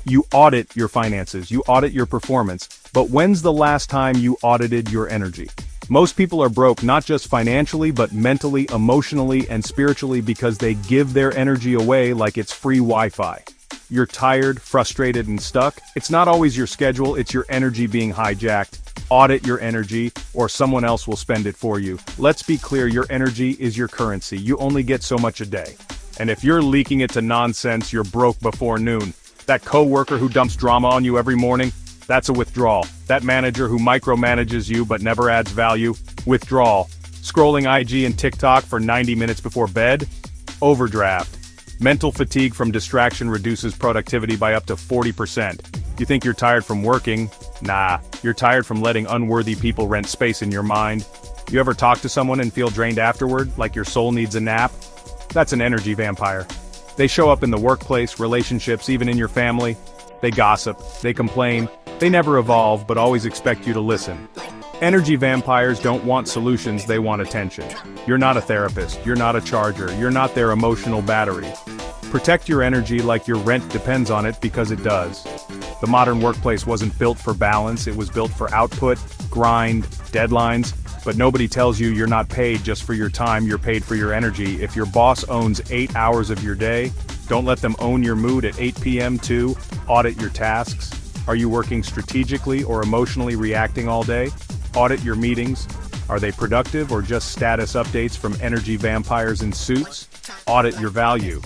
You audit your finances, you audit your performance, but when's the last time you audited your energy? Most people are broke not just financially but mentally, emotionally, and spiritually because they give their energy away like it's free Wi-Fi. You're tired, frustrated, and stuck? It's not always your schedule, it's your energy being hijacked. Audit your energy, or someone else will spend it for you. Let's be clear, your energy is your currency. You only get so much a day. And if you're leaking it to nonsense, you're broke before noon. That coworker who dumps drama on you every morning, that's a withdrawal. That manager who micromanages you but never adds value, withdrawal. Scrolling IG and TikTok for 90 minutes before bed, overdraft. Mental fatigue from distraction reduces productivity by up to 40%. You think you're tired from working? Nah, you're tired from letting unworthy people rent space in your mind. You ever talk to someone and feel drained afterward, like your soul needs a nap? That's an energy vampire. They show up in the workplace, relationships, even in your family. They gossip, they complain, they never evolve but always expect you to listen. Energy vampires don't want solutions, they want attention. You're not a therapist, you're not a charger, you're not their emotional battery. Protect your energy like your rent depends on it, because it does. The modern workplace wasn't built for balance, it was built for output, grind, deadlines, but nobody tells you you're not paid just for your time, you're paid for your energy. If your boss owns 8 hours of your day, don't let them own your mood at 8 p.m. too. Audit your tasks. Are you working strategically or emotionally reacting all day? Audit your meetings. Are they productive or just status updates from energy vampires in suits? Audit your value.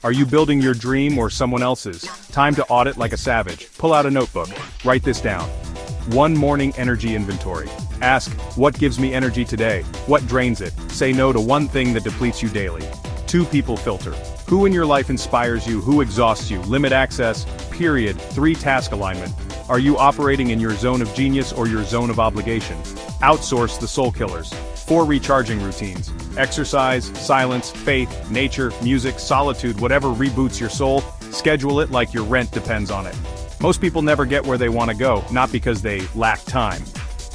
Are you building your dream or someone else's? Time to audit like a savage. Pull out a notebook. Write this down. One morning energy inventory. Ask, what gives me energy today? What drains it? Say no to one thing that depletes you daily. 2 people filter. Who in your life inspires you? Who exhausts you? Limit access. Period. 3 task alignment. Are you operating in your zone of genius or your zone of obligation? Outsource the soul killers. 4 recharging routines. Exercise, silence, faith, nature, music, solitude, whatever reboots your soul, schedule it like your rent depends on it. Most people never get where they want to go, not because they lack time,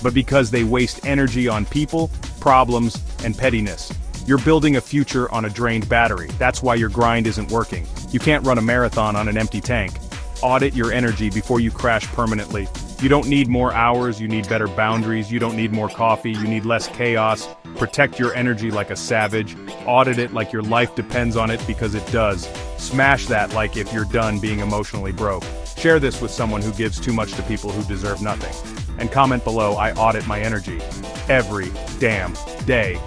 but because they waste energy on people, problems, and pettiness. You're building a future on a drained battery. That's why your grind isn't working. You can't run a marathon on an empty tank. Audit your energy before you crash permanently. You don't need more hours, you need better boundaries. You don't need more coffee, you need less chaos. Protect your energy like a savage. Audit it like your life depends on it, because it does. Smash that like if you're done being emotionally broke. Share this with someone who gives too much to people who deserve nothing. And comment below, I audit my energy. Every damn day.